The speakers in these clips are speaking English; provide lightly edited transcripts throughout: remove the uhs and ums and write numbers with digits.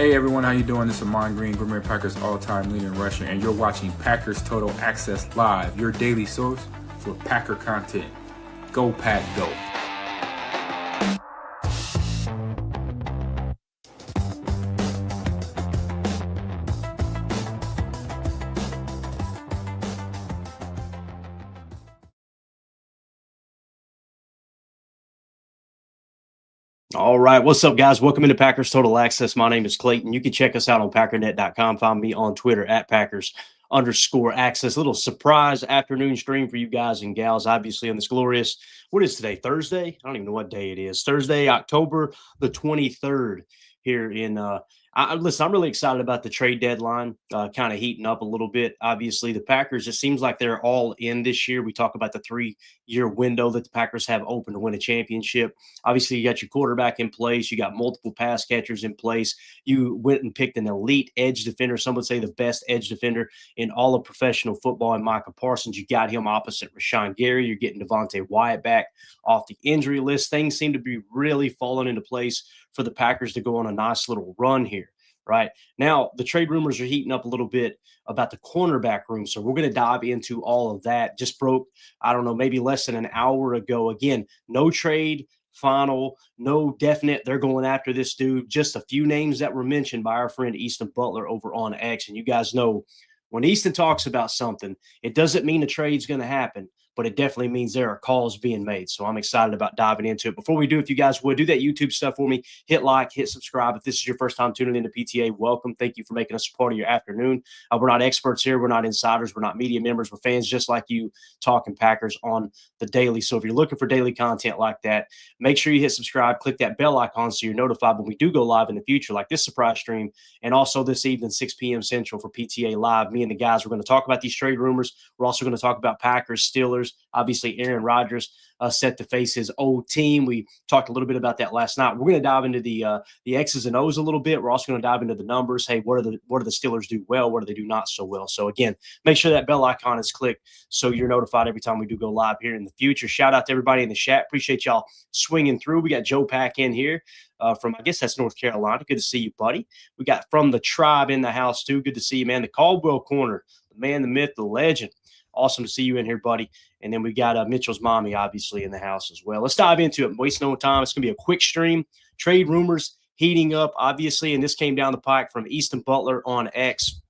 Hey everyone, how you doing? This is Amon Green, Green Bay Packers all-time leading rusher, and you're watching Packers Total Access Live, your daily source for Packer content. Go Pack, go! All right. What's up, guys? Welcome into Packers Total Access. My name is Clayton. You can check us out on packernet.com. Find me on Twitter at Packers_access. Little surprise afternoon stream for you guys and gals, obviously, on this glorious, what is today? Thursday? I don't even know what day it is. Thursday, October the 23rd here in listen, I'm really excited about the trade deadline kind of heating up a little bit. Obviously, the Packers, it seems like they're all in this year. We talk about the 3-year window that the Packers have open to win a championship. Obviously, you got your quarterback in place. You got multiple pass catchers in place. You went and picked an elite edge defender. Some would say the best edge defender in all of professional football in Micah Parsons. You got him opposite Rashawn Gary. You're getting Devontae Wyatt back off the injury list. Things seem to be really falling into place for the Packers to go on a nice little run here. Right now, the trade rumors are heating up a little bit about the cornerback room. So we're going to dive into all of that. Just broke, I don't know, maybe less than an hour ago. Again, no trade final, no definite. They're going after this dude. Just a few names that were mentioned by our friend Easton Butler over on X. And you guys know when Easton talks about something, it doesn't mean a trade's going to happen, but it definitely means there are calls being made. So I'm excited about diving into it. Before we do, if you guys would do that YouTube stuff for me, hit like, hit subscribe. If this is your first time tuning into PTA, welcome. Thank you for making us a part of your afternoon. We're not experts here. We're not insiders. We're not media members. We're fans just like you talking Packers on the daily. So if you're looking for daily content like that, make sure you hit subscribe, click that bell icon so you're notified when we do go live in the future, like this surprise stream. And also this evening, 6 p.m. Central for PTA Live. Me and the guys, we're going to talk about these trade rumors. We're also going to talk about Packers, Steelers. Obviously, Aaron Rodgers set to face his old team. We talked a little bit about that last night. We're going to dive into the X's and O's a little bit. We're also going to dive into the numbers. Hey, what do the Steelers do well? What do they do not so well? So again, make sure that bell icon is clicked so you're notified every time we do go live here in the future. Shout out to everybody in the chat. Appreciate y'all swinging through. We got Joe Pack in here from, I guess that's North Carolina. Good to see you, buddy. We got from the tribe in the house too. Good to see you, man. The Caldwell Corner, the man, the myth, the legend. Awesome to see you in here, buddy. And then we got Mitchell's mommy, obviously, in the house as well. Let's dive into it. Waste no time. It's going to be a quick stream. Trade rumors heating up, obviously, and this came down the pike from Easton Butler on X.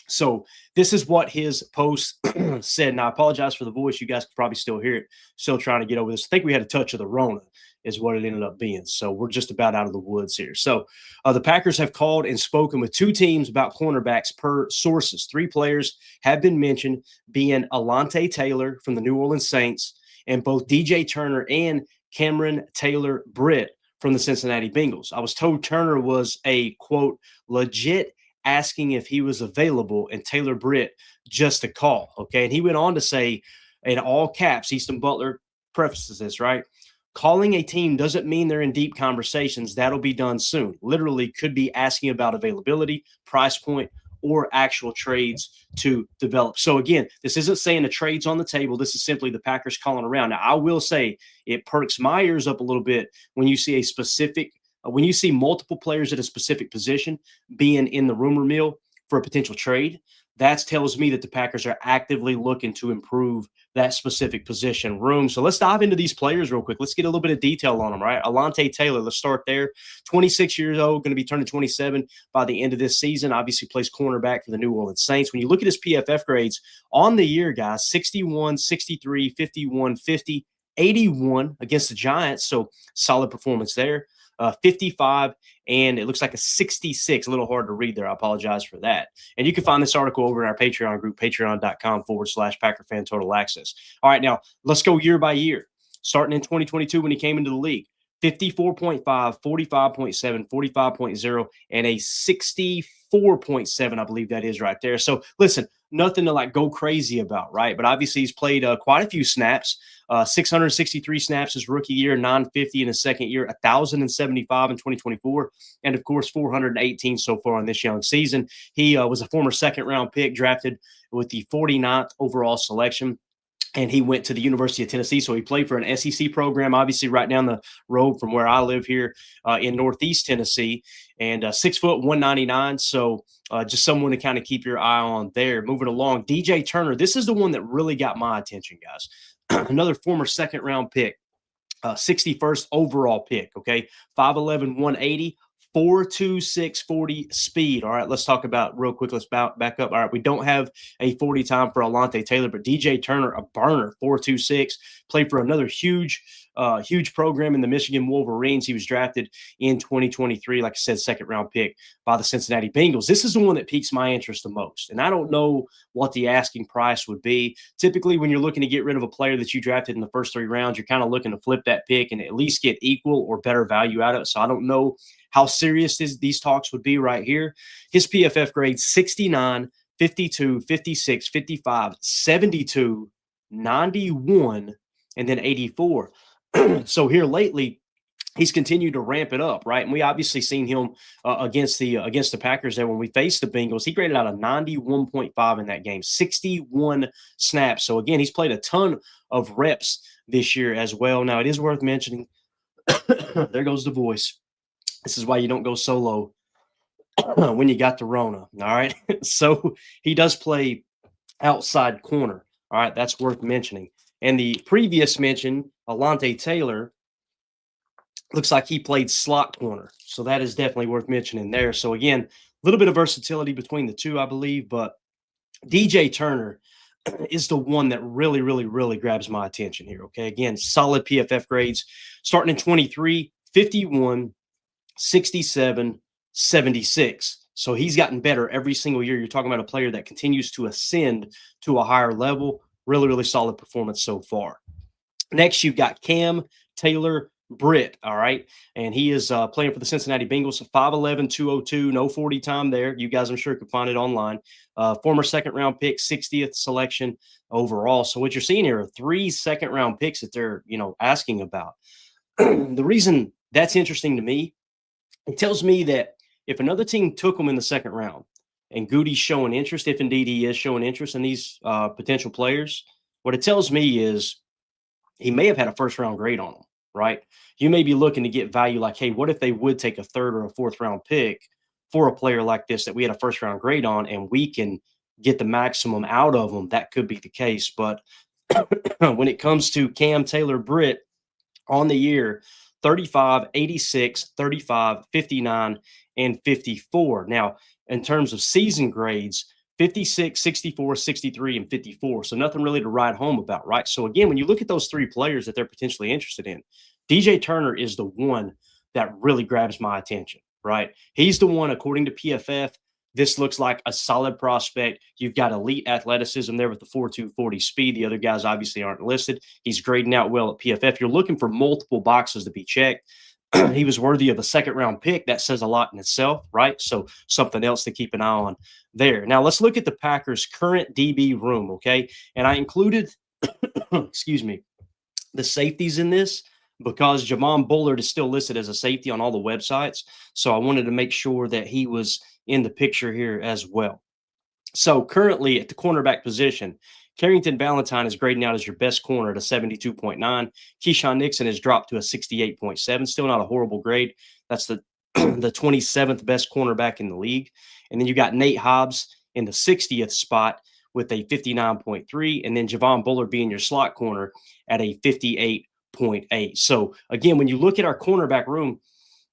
So this is what his post said. And I apologize for the voice. You guys can probably still hear it. Still trying to get over this. I think we had a touch of the Rona is what it ended up being. So we're just about out of the woods here. So the Packers have called and spoken with 2 teams about cornerbacks per sources. 3 players have been mentioned, being Alontae Taylor from the New Orleans Saints and both DJ Turner and Cameron Taylor-Britt from the Cincinnati Bengals. I was told Turner was a, quote, legit asking if he was available, and Taylor-Britt just a call, okay? And he went on to say, in all caps, Easton Butler prefaces this, right? Calling a team doesn't mean they're in deep conversations. That'll be done soon. Literally could be asking about availability, price point, or actual trades to develop. So again, this isn't saying the trade's on the table. This is simply the Packers calling around. Now, I will say it perks my ears up a little bit when you see a specific when you see multiple players at a specific position being in the rumor mill for a potential trade. That tells me that the Packers are actively looking to improve that specific position room. So let's dive into these players real quick. Let's get a little bit of detail on them, right? Alontae Taylor, let's start there. 26 years old, going to be turning 27 by the end of this season. Obviously plays cornerback for the New Orleans Saints. When you look at his PFF grades on the year, guys, 61, 63, 51, 50, 81 against the Giants. So solid performance there. 55, and it looks like a 66. A little hard to read there. I apologize for that. And you can find this article over in our Patreon group, patreon.com/PackerFan Total Access. All right, now let's go year by year. Starting in 2022 when he came into the league, 54.5, 45.7, 45.0, and a 64.7, I believe that is right there. So listen, nothing to like go crazy about, right? But obviously he's played quite a few snaps, 663 snaps his rookie year, 950 in his second year, 1,075 in 2024, and of course 418 so far in this young season. He was a former second-round pick drafted with the 49th overall selection. and he went to the University of Tennessee. So he played for an SEC program, obviously right down the road from where I live here in Northeast Tennessee, and 6 foot 199. So just someone to kind of keep your eye on there. Moving along, DJ Turner. This is the one that really got my attention, guys. Another former second round pick, 61st overall pick. Okay, 5'11", 180. 4.26 40 speed. All right, let's talk about real quick. Let's back up. All right, we don't have a 40 time for Alontae Taylor, but DJ Turner, a burner, 4.26, played for another huge program in the Michigan Wolverines. He was drafted in 2023, like I said, second round pick by the Cincinnati Bengals. This is the one that piques my interest the most, and I don't know what the asking price would be. Typically, when you're looking to get rid of a player that you drafted in the first 3 rounds, you're kind of looking to flip that pick and at least get equal or better value out of it. So I don't know how serious these talks would be right here. His PFF grade 69, 52, 56, 55, 72, 91, and then 84. So here lately, he's continued to ramp it up, right? And we obviously seen him against the Packers there when we faced the Bengals. He graded out a 91.5 in that game, 61 snaps. So again, he's played a ton of reps this year as well. Now it is worth mentioning. There goes the voice. This is why you don't go solo when you got the Rona. All right. So he does play outside corner. All right. That's worth mentioning. And the previous mention, Alontae Taylor, looks like he played slot corner. So that is definitely worth mentioning there. So again, a little bit of versatility between the two, I believe. But DJ Turner is the one that really, really, really grabs my attention here. Okay. Again, solid PFF grades starting in 23, 51, 67, 76. So he's gotten better every single year. You're talking about a player that continues to ascend to a higher level. Really, really solid performance so far. Next, you've got Cam Taylor Britt, all right? And he is playing for the Cincinnati Bengals, 5'11", 202, no 40 time there. You guys, I'm sure, can find it online. Former second-round pick, 60th selection overall. So what you're seeing here are 3 second-round picks that they're, asking about. The reason that's interesting to me, it tells me that if another team took him in the second round and Goody's showing interest, if indeed he is showing interest in these potential players, what it tells me is he may have had a first-round grade on them, right? You may be looking to get value like, hey, what if they would take a third or a fourth-round pick for a player like this that we had a first-round grade on and we can get the maximum out of them? That could be the case. But when it comes to Cam Taylor Britt on the year, 35, 86, 35, 59, and 54. Now, in terms of season grades, 56, 64, 63, and 54. So nothing really to write home about, right? So again, when you look at those 3 players that they're potentially interested in, DJ Turner is the one that really grabs my attention, right? He's the one, according to PFF, this looks like a solid prospect. You've got elite athleticism there with the 4.2 40 speed. The other guys obviously aren't listed. He's grading out well at PFF. You're looking for multiple boxes to be checked. He was worthy of a second-round pick. That says a lot in itself, right? So something else to keep an eye on there. Now, let's look at the Packers' current DB room, okay? And I included, excuse me, the safeties in this because Javon Bullard is still listed as a safety on all the websites. So I wanted to make sure that he was in the picture here as well. So currently at the cornerback position, Carrington Valentine is grading out as your best corner at a 72.9. Keyshawn Nixon has dropped to a 68.7. Still not a horrible grade. That's the 27th best cornerback in the league. And then you got Nate Hobbs in the 60th spot with a 59.3. And then Javon Bullard being your slot corner at a 58.8. So again, when you look at our cornerback room,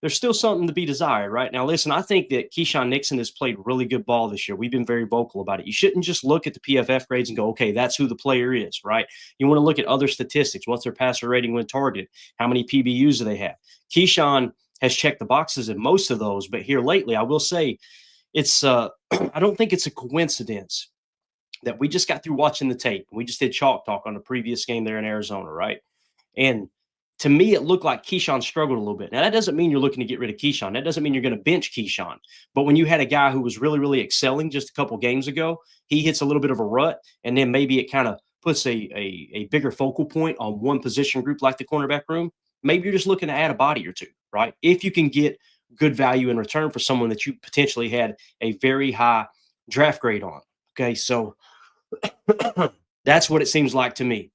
there's still something to be desired, right? Now, listen, I think that Keyshawn Nixon has played really good ball this year. We've been very vocal about it. You shouldn't just look at the PFF grades and go, okay, that's who the player is, right? You want to look at other statistics. What's their passer rating when targeted? How many PBUs do they have? Keyshawn has checked the boxes in most of those, but here lately, I will say it's I don't think it's a coincidence that we just got through watching the tape. We just did Chalk Talk on the previous game there in Arizona, right? And to me, it looked like Keyshawn struggled a little bit. Now, that doesn't mean you're looking to get rid of Keyshawn. That doesn't mean you're going to bench Keyshawn. But when you had a guy who was really, really excelling just a couple games ago, he hits a little bit of a rut, and then maybe it kind of puts a bigger focal point on one position group like the cornerback room. Maybe you're just looking to add a body or two, right? If you can get good value in return for someone that you potentially had a very high draft grade on. Okay, so that's what it seems like to me.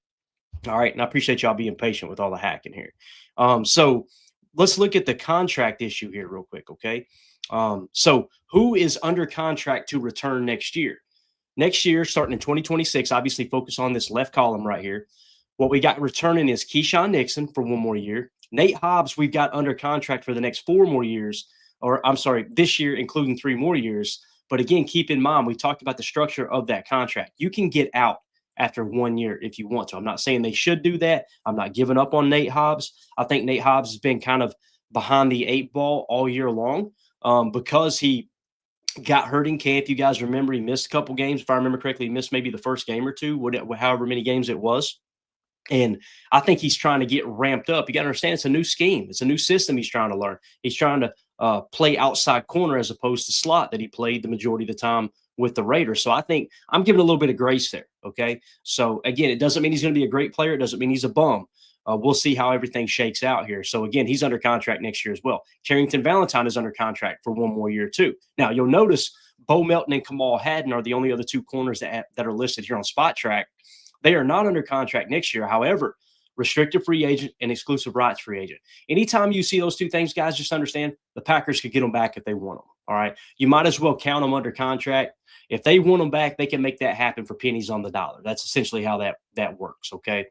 All right, and I appreciate y'all being patient with all the hacking here. So let's look at the contract issue here real quick, okay? So who is under contract to return next year? Next year, starting in 2026, obviously focus on this left column right here. What we got returning is Keyshawn Nixon for one more year. Nate Hobbs, we've got under contract for the next 4 more years, or I'm sorry, this year, including 3 more years. But again, keep in mind, we talked about the structure of that contract. You can get out after 1 year if you want to. I'm not saying they should do that. I'm not giving up on Nate Hobbs. I think Nate Hobbs has been kind of behind the 8 ball all year long because he got hurt in camp. You guys remember he missed a couple games. If I remember correctly, he missed maybe the first game or two, however many games it was. And I think he's trying to get ramped up. You got to understand it's a new scheme. It's a new system he's trying to learn. He's trying to play outside corner as opposed to slot that he played the majority of the time with the Raiders. So I think I'm giving a little bit of grace there. Okay. So again, it doesn't mean he's going to be a great player. It doesn't mean he's a bum. We'll see how everything shakes out here. So again, he's under contract next year as well. Carrington Valentine is under contract for 1 more year too. Now you'll notice Bo Melton and Kamal Hadden are the only other 2 corners that are listed here on Spot Track. They are not under contract next year. However, restricted free agent and exclusive rights free agent. Anytime you see those two things, guys, just understand the Packers could get them back if they want them. All right. You might as well count them under contract. If they want them back, they can make that happen for pennies on the dollar. That's essentially how that works. Okay.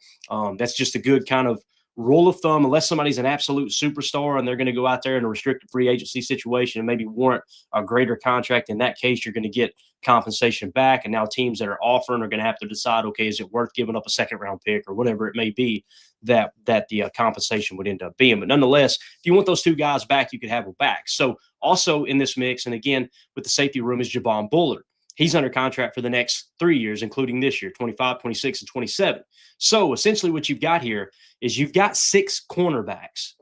That's just a good kind of rule of thumb, unless somebody's an absolute superstar and they're going to go out there in a restricted free agency situation and maybe warrant a greater contract. In that case, you're going to get compensation back. And now teams that are offering are going to have to decide, okay, is it worth giving up a second round pick or whatever it may be that the compensation would end up being. But nonetheless, if you want those 2 guys back, you could have them back. So also in this mix, and again, with the safety room is Javon Bullard. He's under contract for the next 3 years, including this year, 25, 26, and 27. So essentially what you've got here is you've got 6 cornerbacks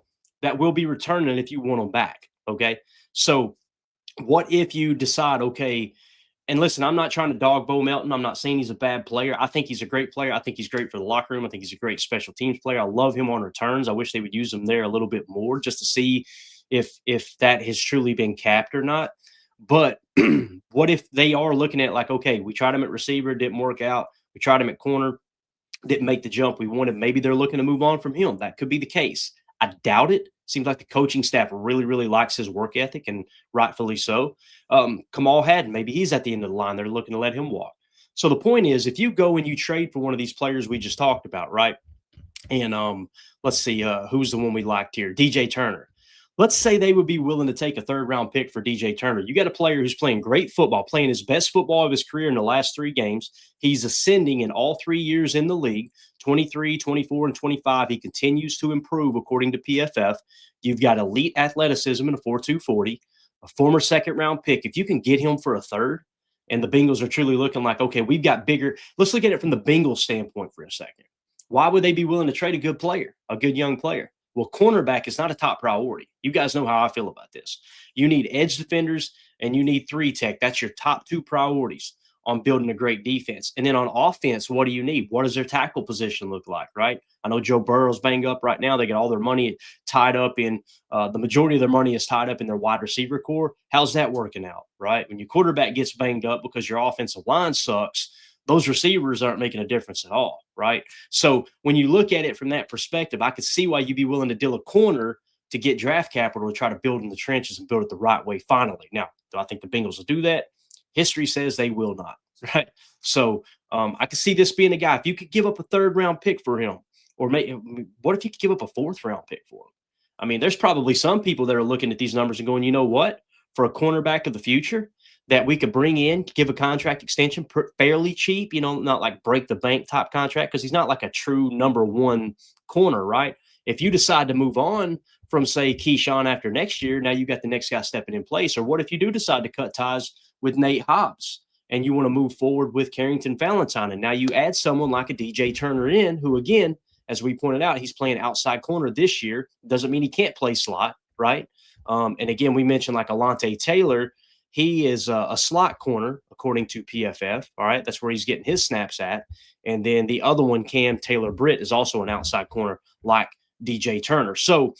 that will be returning if you want them back. Okay. So what if you decide, okay, and listen, I'm not trying to dog Bo Melton. I'm not saying he's a bad player. I think he's a great player. I think he's great for the locker room. I think he's a great special teams player. I love him on returns. I wish they would use him there a little bit more just to see if that has truly been capped or not. But what if they are looking at like, okay, we tried him at receiver, didn't work out. We tried him at corner, didn't make the jump we wanted. Maybe they're looking to move on from him. That could be the case. I doubt it. Seems like the coaching staff really, really likes his work ethic, and rightfully so. Kamal Hadden, maybe he's at the end of the line. They're looking to let him walk. So the point is, if you go and you trade for one of these players we just talked about, right? And let's see, who's the one we liked here? DJ Turner. Let's say they would be willing to take a 3rd-round pick for DJ Turner. You got a player who's playing great football, playing his best football of his career in the last 3 games. He's ascending in all 3 years in the league, 23, 24, and 25. He continues to improve according to PFF. You've got elite athleticism in a 4.2 40, a former 2nd-round pick. If you can get him for a 3rd, and the Bengals are truly looking like, okay, we've got bigger. Let's look at it from the Bengals standpoint for a second. Why would they be willing to trade a good player, a good young player? Well, cornerback is not a top priority. You guys know how I feel about this. You need edge defenders and you need 3 tech. That's your top 2 priorities on building a great defense. And then on offense, what do you need? What does their tackle position look like, right? I know Joe Burrow's banged up right now. They got all their money tied up in the majority of their money is tied up in their wide receiver core. How's that working out, right? When your quarterback gets banged up because your offensive line sucks, those receivers aren't making a difference at all, right? So when you look at it from that perspective, I could see why you'd be willing to deal a corner to get draft capital to try to build in the trenches and build it the right way finally. Now, do I think the Bengals will do that? History says they will not, right? So I could see this being a guy. If you could give up a 3rd-round pick for him, or what if you could give up a 4th-round pick for him? I mean, there's probably some people that are looking at these numbers and going, you know what? For a cornerback of the future, that we could bring in, give a contract extension fairly cheap, not like break the bank type contract, because he's not like a true number 1 corner, right? If you decide to move on from, say, Keyshawn after next year, now you got the next guy stepping in place. Or what if you do decide to cut ties with Nate Hobbs and you want to move forward with Carrington Valentine, and now you add someone like a DJ Turner in, who, again, as we pointed out, he's playing outside corner this year. Doesn't mean he can't play slot, right? And again, we mentioned like Alontae Taylor. He is a slot corner, according to PFF. All right. That's where he's getting his snaps at. And then the other one, Cam Taylor-Britt, is also an outside corner like DJ Turner. So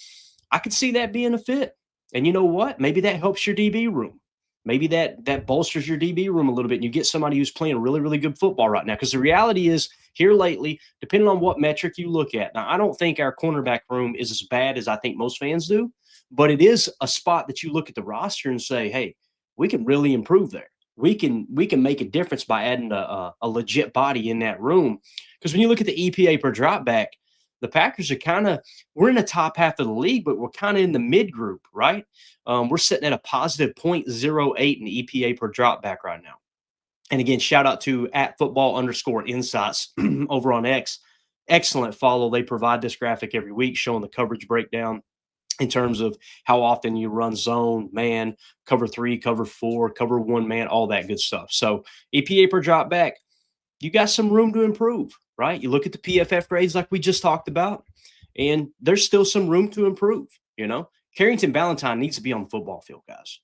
I could see that being a fit. And you know what? Maybe that helps your DB room. maybe that bolsters your DB room a little bit and you get somebody who's playing really, really good football right now. Because the reality is here lately, depending on what metric you look at, now I don't think our cornerback room is as bad as I think most fans do, but it is a spot that you look at the roster and say, hey, we can really improve there. We can make a difference by adding a legit body in that room. Because when you look at the EPA per dropback, the Packers are we're in the top half of the league, but we're kind of in the mid group, right? We're sitting at a positive 0.08 in EPA per dropback right now. And again, shout out to @football_insights over on X. Excellent follow. They provide this graphic every week showing the coverage breakdown in terms of how often you run zone, man, cover 3, cover 4, cover 1 man, all that good stuff. So EPA per dropback, you got some room to improve, right? You look at the PFF grades like we just talked about, and there's still some room to improve, Carrington Valentine needs to be on the football field, guys.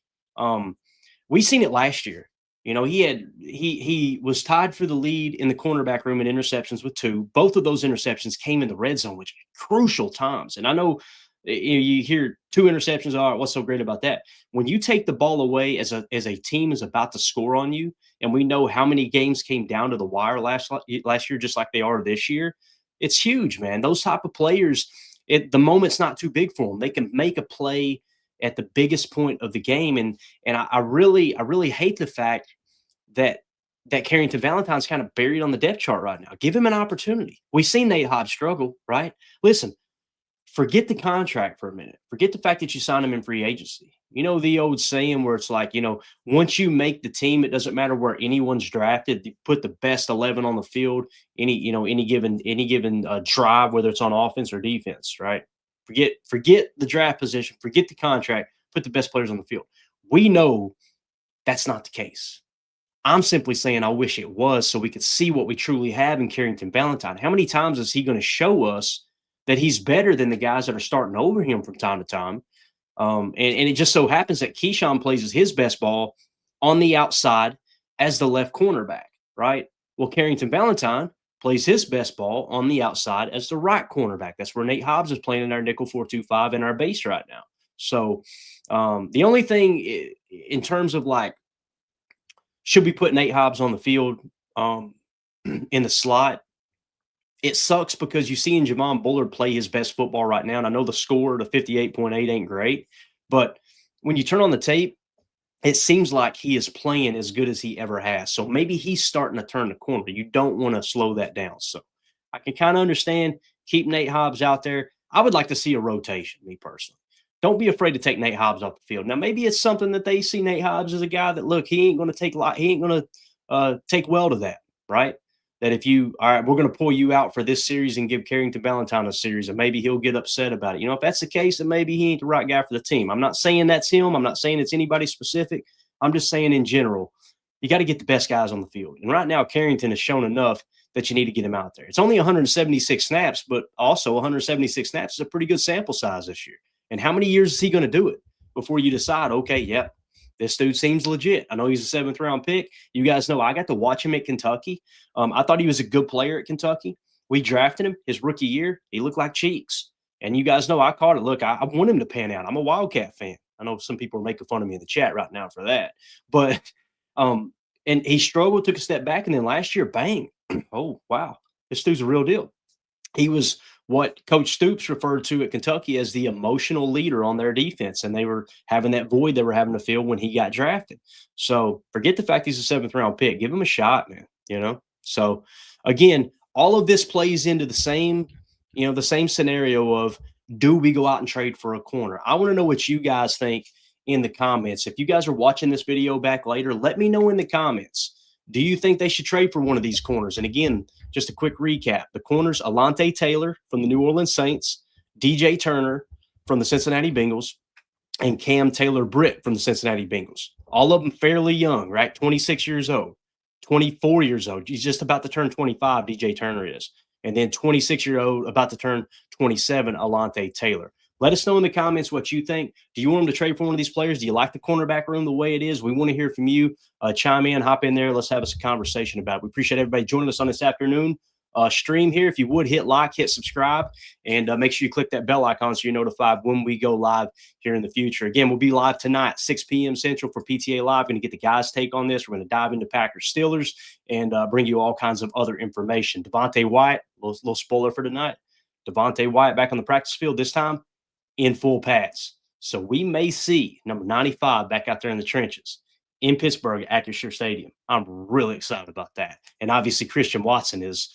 We seen it last year. He was tied for the lead in the cornerback room in interceptions with 2. Both of those interceptions came in the red zone, which crucial times. And I know you hear 2 interceptions. All right, what's so great about that? When you take the ball away as a team is about to score on you, and we know how many games came down to the wire last year, just like they are this year, it's huge, man. Those type of players, the moment's not too big for them. They can make a play at the biggest point of the game, and I really hate the fact that Carrington Valentine's kind of buried on the depth chart right now. Give him an opportunity. We've seen Nate Hobbs struggle, right? Listen, forget the contract for a minute. Forget the fact that you signed him in free agency. You know the old saying where it's like, once you make the team, it doesn't matter where anyone's drafted. You put the best 11 on the field, any given drive, whether it's on offense or defense, right? Forget the draft position, forget the contract, put the best players on the field. We know that's not the case. I'm simply saying I wish it was so we could see what we truly have in Carrington Valentine. How many times is he going to show us that he's better than the guys that are starting over him from time to time? And it just so happens that Keyshawn plays his best ball on the outside as the left cornerback, right? Well, Carrington Valentine plays his best ball on the outside as the right cornerback. That's where Nate Hobbs is playing in our nickel 4-2-5 in our base right now. So the only thing in terms of should we put Nate Hobbs on the field in the slot? It sucks because you see Javon Bullard play his best football right now. And I know the score, the 58.8 ain't great, but when you turn on the tape, it seems like he is playing as good as he ever has. So maybe he's starting to turn the corner. You don't want to slow that down. So I can kind of understand, keep Nate Hobbs out there. I would like to see a rotation, me personally. Don't be afraid to take Nate Hobbs off the field. Now, maybe it's something that they see Nate Hobbs as a guy that, look, he ain't going to take well to that, right? That all right, we're going to pull you out for this series and give Carrington Valentine a series, and maybe he'll get upset about it. If that's the case, then maybe he ain't the right guy for the team. I'm not saying that's him. I'm not saying it's anybody specific. I'm just saying in general, you got to get the best guys on the field. And right now, Carrington has shown enough that you need to get him out there. It's only 176 snaps, but also 176 snaps is a pretty good sample size this year. And how many years is he going to do it before you decide, okay, yep, this dude seems legit. I know he's a 7th round pick. You guys know I got to watch him at Kentucky. I thought he was a good player at Kentucky. We drafted him his rookie year. He looked like cheeks. And you guys know I caught it. Look, I want him to pan out. I'm a Wildcat fan. I know some people are making fun of me in the chat right now for that. But and he struggled, took a step back, and then last year, bang. Oh, wow. This dude's a real deal. He was what Coach Stoops referred to at Kentucky as the emotional leader on their defense, and they were having that void they were having to fill when he got drafted. So forget the fact he's a 7th round pick. Give him a shot, man. So again, all of this plays into the same scenario of, do we go out and trade for a corner? I want to know what you guys think in the comments. If you guys are watching this video back later, let me know in the comments. Do you think they should trade for one of these corners? And again, just a quick recap. The corners, Alante Taylor from the New Orleans Saints, DJ Turner from the Cincinnati Bengals, and Cam Taylor-Britt from the Cincinnati Bengals. All of them fairly young, right? 26 years old, 24 years old. He's just about to turn 25, DJ Turner is. And then 26-year-old, about to turn 27, Alante Taylor. Let us know in the comments what you think. Do you want them to trade for one of these players? Do you like the cornerback room the way it is? We want to hear from you. Chime in, hop in there. Let's have us a conversation about it. We appreciate everybody joining us on this afternoon. stream here. If you would hit like, hit subscribe, and make sure you click that bell icon so you're notified when we go live here in the future. Again, we'll be live tonight, 6 p.m. Central for PTA Live. Going to get the guys' take on this. We're going to dive into Packers Steelers and bring you all kinds of other information. Devontae Wyatt, little spoiler for tonight. Devontae Wyatt back on the practice field, this time in full pads. So we may see number 95 back out there in the trenches in Pittsburgh at Acrisure Stadium. I'm really excited about that. And obviously Christian Watson is,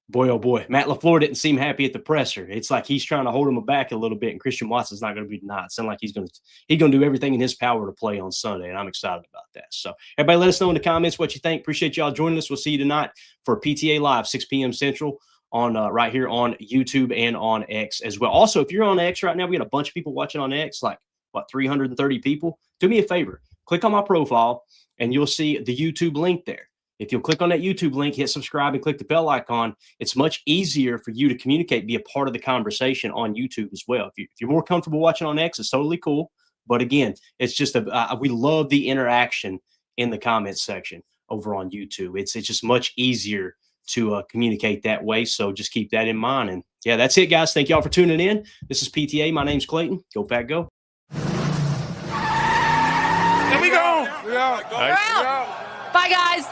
boy, oh boy, Matt LaFleur didn't seem happy at the presser. It's like he's trying to hold him back a little bit, and Christian Watson's not going to be denied. It sounds like he's going to do everything in his power to play on Sunday, and I'm excited about that. So everybody let us know in the comments what you think. Appreciate y'all joining us. We'll see you tonight for PTA Live, 6 p.m. Central on right here on YouTube and on X as well. Also, if you're on X right now, we got a bunch of people watching on X, like, 330 people. Do me a favor. Click on my profile, and you'll see the YouTube link there. If you'll click on that YouTube link, hit subscribe, and click the bell icon, it's much easier for you to communicate, be a part of the conversation on YouTube as well. If you're more comfortable watching on X, it's totally cool. But again, it's just we love the interaction in the comments section over on YouTube. It's just much easier to communicate that way. So just keep that in mind. And yeah, that's it, guys. Thank y'all for tuning in. This is PTA. My name's Clayton. Go Pack, go. There we go. Bye, guys.